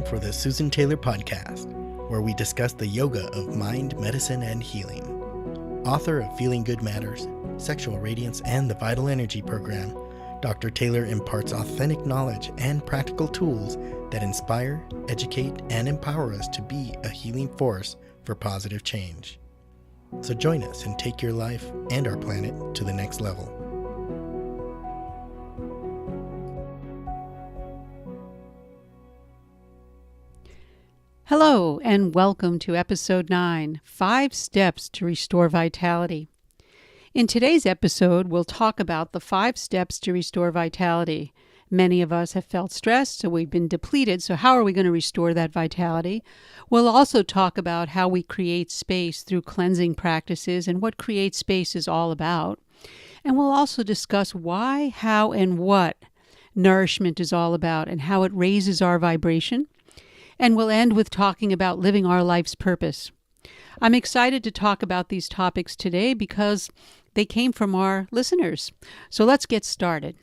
for the Susan Taylor Podcast, where we discuss the yoga of mind, medicine, and healing. Author of Feeling Good Matters, Sexual Radiance, and the Vital Energy Program, Dr. Taylor imparts authentic knowledge and practical tools that inspire, educate, and empower us to be a healing force for positive change. So join us and take your life and our planet to the next level. Hello, and welcome to Episode 9, 5 Steps to Restore Vitality. In today's episode, we'll talk about the 5 steps to restore vitality. Many of us have felt stressed, so we've been depleted, so how are we going to restore that vitality? We'll also talk about how we create space through cleansing practices and what create space is all about. And we'll also discuss why, how, and what nourishment is all about and how it raises our vibration. And we'll end with talking about living our life's purpose. I'm excited to talk about these topics today because they came from our listeners. So let's get started.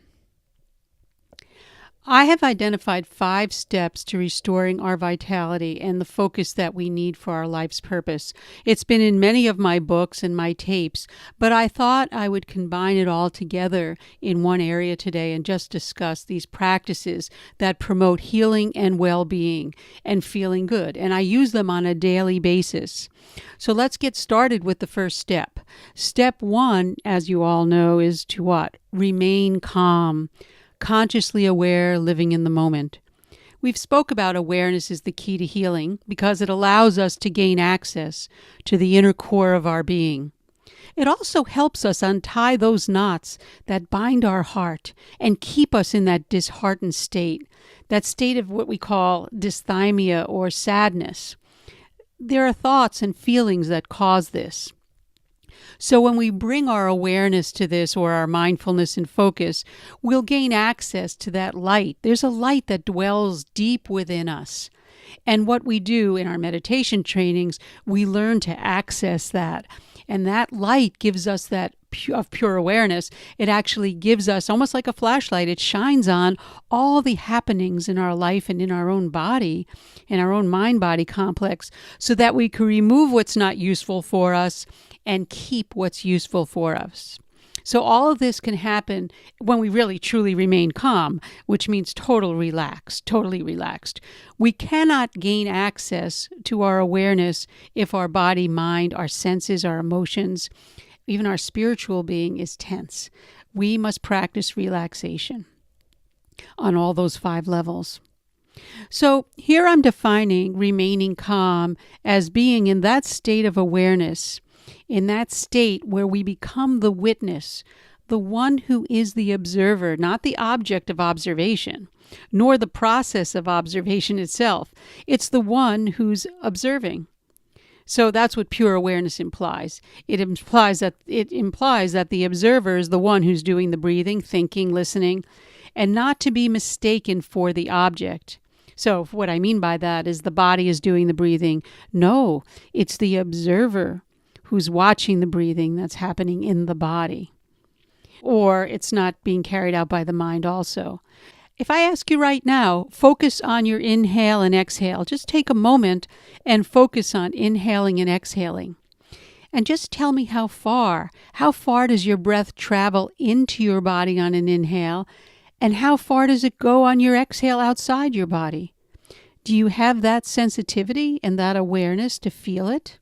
I have identified 5 steps to restoring our vitality and the focus that we need for our life's purpose. It's been in many of my books and my tapes, but I thought I would combine it all together in one area today and just discuss these practices that promote healing and well-being and feeling good. And I use them on a daily basis. So let's get started with the first step. Step 1, as you all know, is to what? Remain calm. Consciously aware, living in the moment. We've spoke about awareness is the key to healing because it allows us to gain access to the inner core of our being. It also helps us untie those knots that bind our heart and keep us in that disheartened state, that state of what we call dysthymia or sadness. There are thoughts and feelings that cause this. So when we bring our awareness to this or our mindfulness and focus, we'll gain access to that light. There's a light that dwells deep within us. And what we do in our meditation trainings, we learn to access that. And that light gives us that of pure awareness. It actually gives us almost like a flashlight. It shines on all the happenings in our life and in our own body, in our own mind-body complex, so that we can remove what's not useful for us and keep what's useful for us. So all of this can happen when we really truly remain calm, which means totally relaxed. We cannot gain access to our awareness if our body, mind, our senses, our emotions, even our spiritual being is tense. We must practice relaxation on all those 5 levels. So here I'm defining remaining calm as being in that state of awareness, in that state where we become the witness, the one who is the observer, not the object of observation, nor the process of observation itself. It's the one who's observing. So that's what pure awareness implies. It implies that the observer is the one who's doing the breathing, thinking, listening, and not to be mistaken for the object. So what I mean by that is the body is doing the breathing. No, it's the observer who's watching the breathing that's happening in the body. Or it's not being carried out by the mind also. If I ask you right now, focus on your inhale and exhale. Just take a moment and focus on inhaling and exhaling. And just tell me how far does your breath travel into your body on an inhale, and how far does it go on your exhale outside your body? Do you have that sensitivity and that awareness to feel it?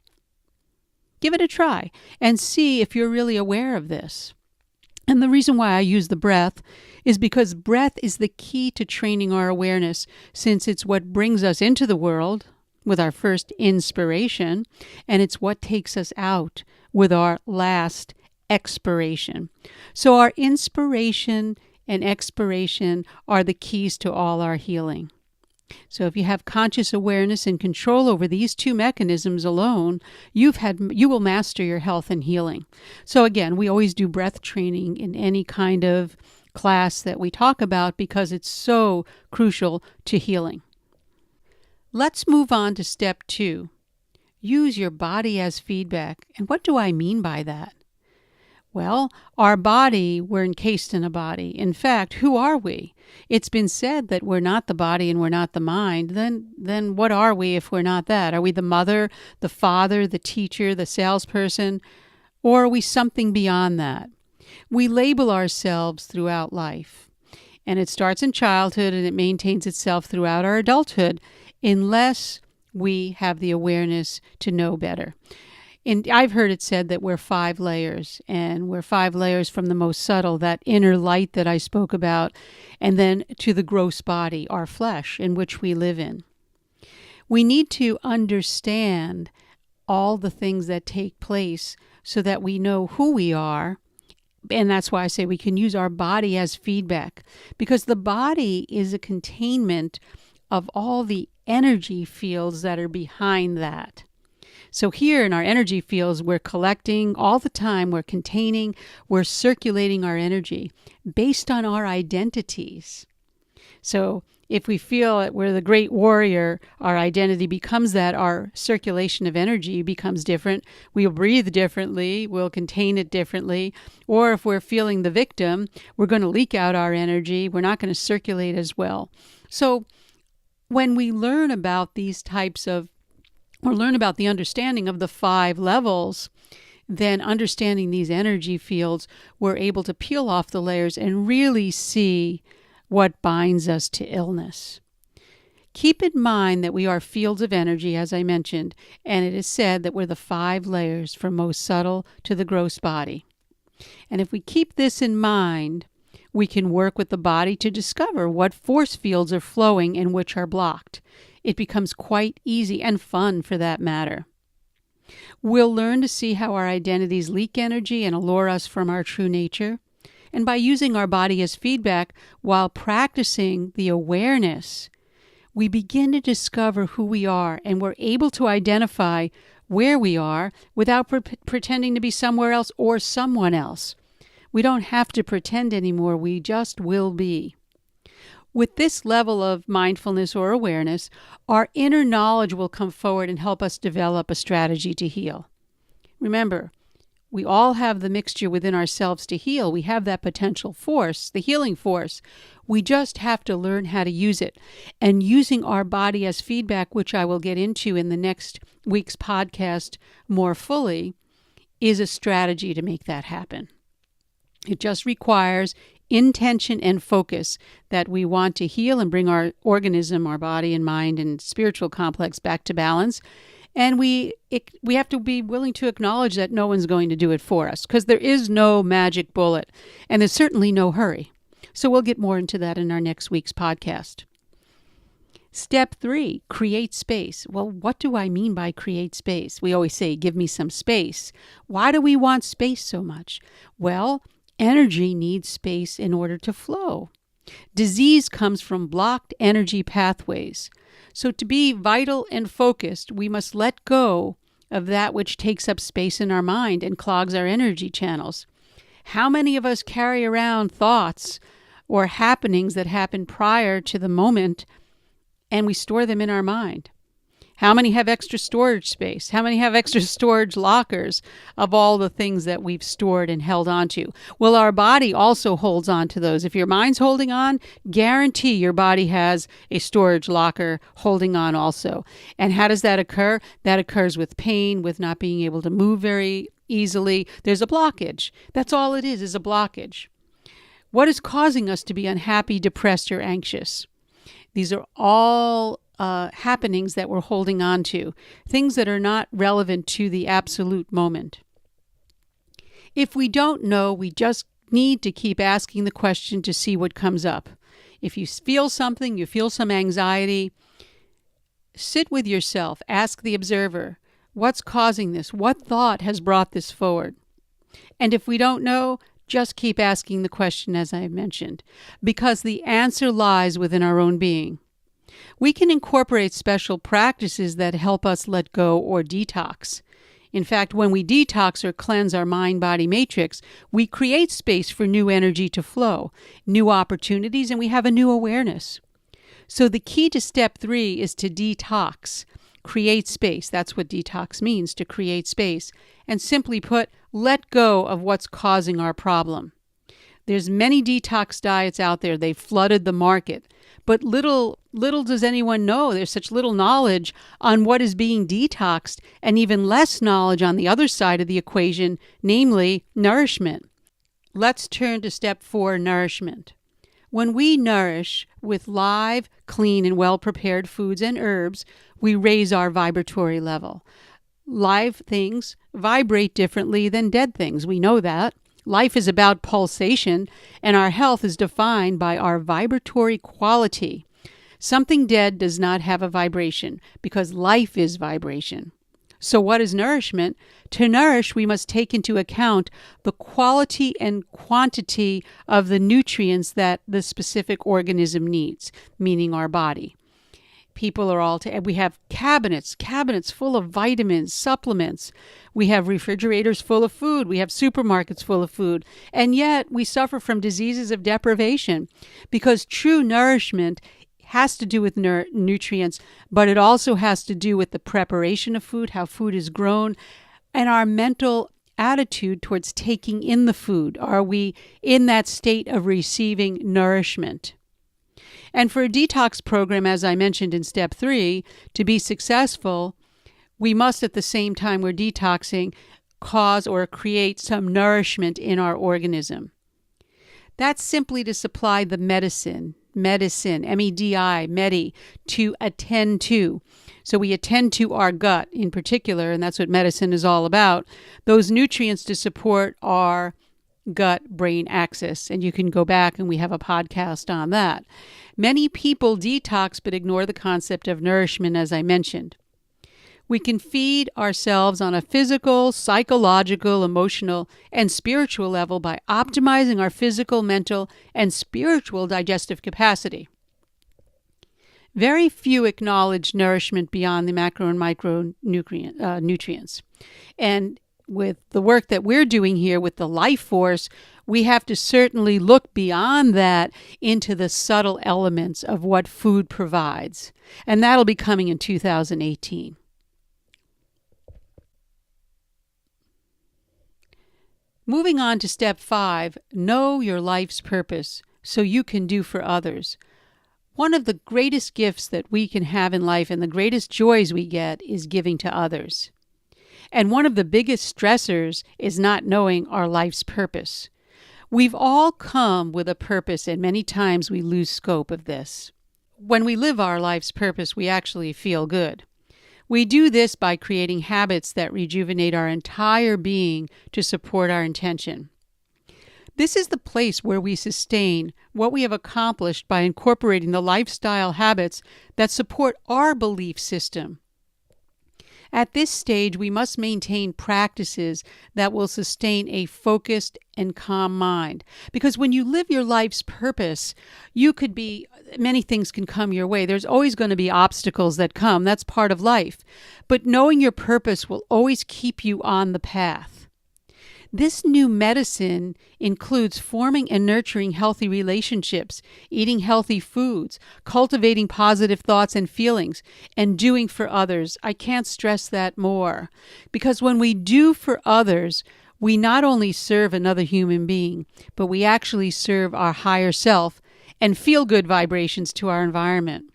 Give it a try and see if you're really aware of this. And the reason why I use the breath is because breath is the key to training our awareness, since it's what brings us into the world with our first inspiration, and it's what takes us out with our last expiration. So our inspiration and expiration are the keys to all our healing. So if you have conscious awareness and control over these 2 mechanisms alone, you will master your health and healing. So again, we always do breath training in any kind of class that we talk about because it's so crucial to healing. Let's move on to step 2. Use your body as feedback. And what do I mean by that? Well, our body, we're encased in a body. In fact, who are we? It's been said that we're not the body and we're not the mind. Then what are we if we're not that? Are we the mother, the father, the teacher, the salesperson? Or are we something beyond that? We label ourselves throughout life. And it starts in childhood and it maintains itself throughout our adulthood unless we have the awareness to know better. And I've heard it said that we're 5 layers, and we're 5 layers from the most subtle, that inner light that I spoke about, and then to the gross body, our flesh, in which we live in. We need to understand all the things that take place so that we know who we are. And that's why I say we can use our body as feedback, because the body is a containment of all the energy fields that are behind that. So here in our energy fields, we're collecting all the time, we're containing, we're circulating our energy based on our identities. So if we feel that we're the great warrior, our identity becomes that, our circulation of energy becomes different. We'll breathe differently, we'll contain it differently. Or if we're feeling the victim, we're going to leak out our energy, we're not going to circulate as well. So when we learn about these types of or learn about the understanding of the 5 levels, then understanding these energy fields, we're able to peel off the layers and really see what binds us to illness. Keep in mind that we are fields of energy, as I mentioned, and it is said that we're the 5 layers from most subtle to the gross body. And if we keep this in mind, we can work with the body to discover what force fields are flowing and which are blocked. It becomes quite easy and fun for that matter. We'll learn to see how our identities leak energy and allure us from our true nature. And by using our body as feedback while practicing the awareness, we begin to discover who we are, and we're able to identify where we are without pretending to be somewhere else or someone else. We don't have to pretend anymore. We just will be. With this level of mindfulness or awareness, our inner knowledge will come forward and help us develop a strategy to heal. Remember, we all have the mixture within ourselves to heal. We have that potential force, the healing force. We just have to learn how to use it. And using our body as feedback, which I will get into in the next week's podcast more fully, is a strategy to make that happen. It just requires intention and focus that we want to heal and bring our organism, our body and mind and spiritual complex back to balance. And we have to be willing to acknowledge that no one's going to do it for us, because there is no magic bullet and there's certainly no hurry. So we'll get more into that in our next week's podcast. Step 3, create space. Well, what do I mean by create space? We always say, give me some space. Why do we want space so much? Well, energy needs space in order to flow. Disease comes from blocked energy pathways. So to be vital and focused, we must let go of that which takes up space in our mind and clogs our energy channels. How many of us carry around thoughts or happenings that happened prior to the moment and we store them in our mind? How many have extra storage space? How many have extra storage lockers of all the things that we've stored and held on to? Well, our body also holds on to those. If your mind's holding on, guarantee your body has a storage locker holding on also. And how does that occur? That occurs with pain, with not being able to move very easily. There's a blockage. That's all it is a blockage. What is causing us to be unhappy, depressed, or anxious? These are all happenings that we're holding on to, things that are not relevant to the absolute moment. If we don't know, we just need to keep asking the question to see what comes up. If you feel something, you feel some anxiety, sit with yourself, ask the observer, what's causing this? What thought has brought this forward? And if we don't know, just keep asking the question, as I mentioned, because the answer lies within our own being. We can incorporate special practices that help us let go or detox. In fact, when we detox or cleanse our mind-body matrix, we create space for new energy to flow, new opportunities, and we have a new awareness. So the key to step 3 is to detox. Create space. That's what detox means, to create space. And simply put, let go of what's causing our problem. There's many detox diets out there. They've flooded the market. But little does anyone know. There's such little knowledge on what is being detoxed, and even less knowledge on the other side of the equation, namely nourishment. Let's turn to step 4, nourishment. When we nourish with live, clean, and well-prepared foods and herbs, we raise our vibratory level. Live things vibrate differently than dead things. We know that. Life is about pulsation, and our health is defined by our vibratory quality. Something dead does not have a vibration, because life is vibration. So what is nourishment? To nourish, we must take into account the quality and quantity of the nutrients that the specific organism needs, meaning our body. We have cabinets full of vitamins, supplements. We have refrigerators full of food. We have supermarkets full of food. And yet we suffer from diseases of deprivation, because true nourishment has to do with nutrients, but it also has to do with the preparation of food, how food is grown, and our mental attitude towards taking in the food. Are we in that state of receiving nourishment? And for a detox program, as I mentioned in step 3, to be successful, we must, at the same time we're detoxing, cause or create some nourishment in our organism. That's simply to supply the medicine, M-E-D-I, medi, to attend to. So we attend to our gut in particular, and that's what medicine is all about, those nutrients to support our gut-brain axis. And you can go back and we have a podcast on that. Many people detox but ignore the concept of nourishment, as I mentioned. We can feed ourselves on a physical, psychological, emotional, and spiritual level by optimizing our physical, mental, and spiritual digestive capacity. Very few acknowledge nourishment beyond the macro and micro nutrients. And with the work that we're doing here with the life force, we have to certainly look beyond that into the subtle elements of what food provides. And that'll be coming in 2018. Moving on to step 5, know your life's purpose so you can do for others. One of the greatest gifts that we can have in life and the greatest joys we get is giving to others. And one of the biggest stressors is not knowing our life's purpose. We've all come with a purpose, and many times we lose scope of this. When we live our life's purpose, we actually feel good. We do this by creating habits that rejuvenate our entire being to support our intention. This is the place where we sustain what we have accomplished by incorporating the lifestyle habits that support our belief system. At this stage, we must maintain practices that will sustain a focused and calm mind. Because when you live your life's purpose, many things can come your way. There's always going to be obstacles that come. That's part of life. But knowing your purpose will always keep you on the path. This new medicine includes forming and nurturing healthy relationships, eating healthy foods, cultivating positive thoughts and feelings, and doing for others. I can't stress that more. Because when we do for others, we not only serve another human being, but we actually serve our higher self and feel good vibrations to our environment.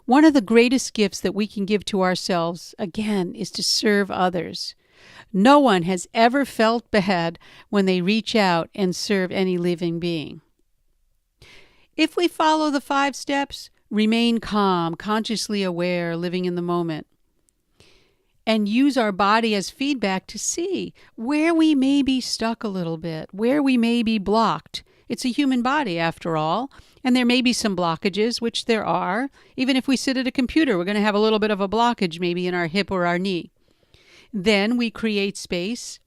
One of the greatest gifts that we can give to ourselves, again, is to serve others. No one has ever felt bad when they reach out and serve any living being. If we follow the 5 steps, remain calm, consciously aware, living in the moment, and use our body as feedback to see where we may be stuck a little bit, where we may be blocked. It's a human body, after all, and there may be some blockages, which there are. Even if we sit at a computer, we're going to have a little bit of a blockage maybe in our hip or our knee. Then we create space.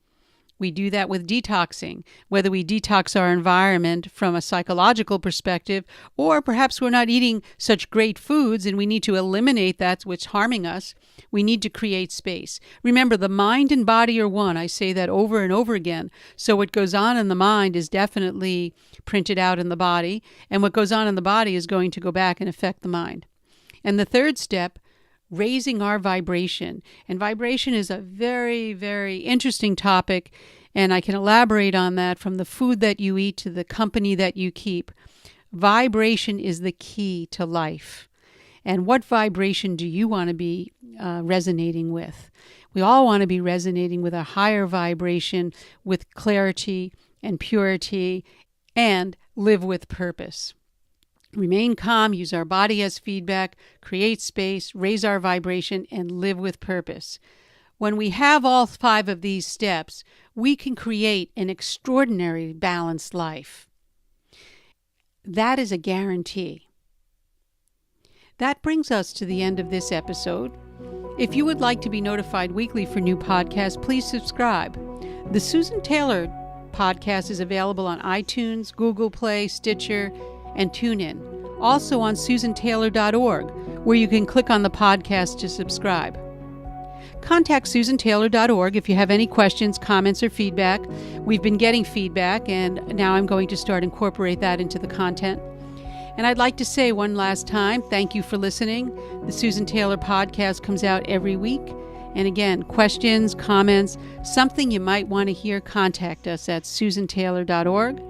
We do that with detoxing, whether we detox our environment from a psychological perspective, or perhaps we're not eating such great foods and we need to eliminate that which harming us. We need to create space. Remember, the mind and body are one. I say that over and over again. So what goes on in the mind is definitely printed out in the body, and what goes on in the body is going to go back and affect the mind. And the third step, raising our vibration. And vibration is a very, very interesting topic, and I can elaborate on that from the food that you eat to the company that you keep. Vibration is the key to life. And what vibration do you want to be resonating with? We all want to be resonating with a higher vibration, with clarity and purity, and live with purpose. Remain calm, use our body as feedback, create space, raise our vibration, and live with purpose. When we have all 5 of these steps, we can create an extraordinary balanced life. That is a guarantee. That brings us to the end of this episode. If you would like to be notified weekly for new podcasts, please subscribe. The Susan Taylor podcast is available on iTunes, Google Play, Stitcher, and TuneIn. Also on susantaylor.org, where you can click on the podcast to subscribe. Contact susantaylor.org if you have any questions, comments, or feedback. We've been getting feedback, and now I'm going to start incorporate that into the content. And I'd like to say one last time, thank you for listening. The Susan Taylor podcast comes out every week. And again, questions, comments, something you might want to hear, contact us at susantaylor.org.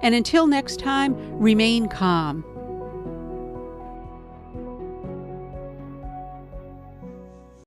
And until next time, remain calm.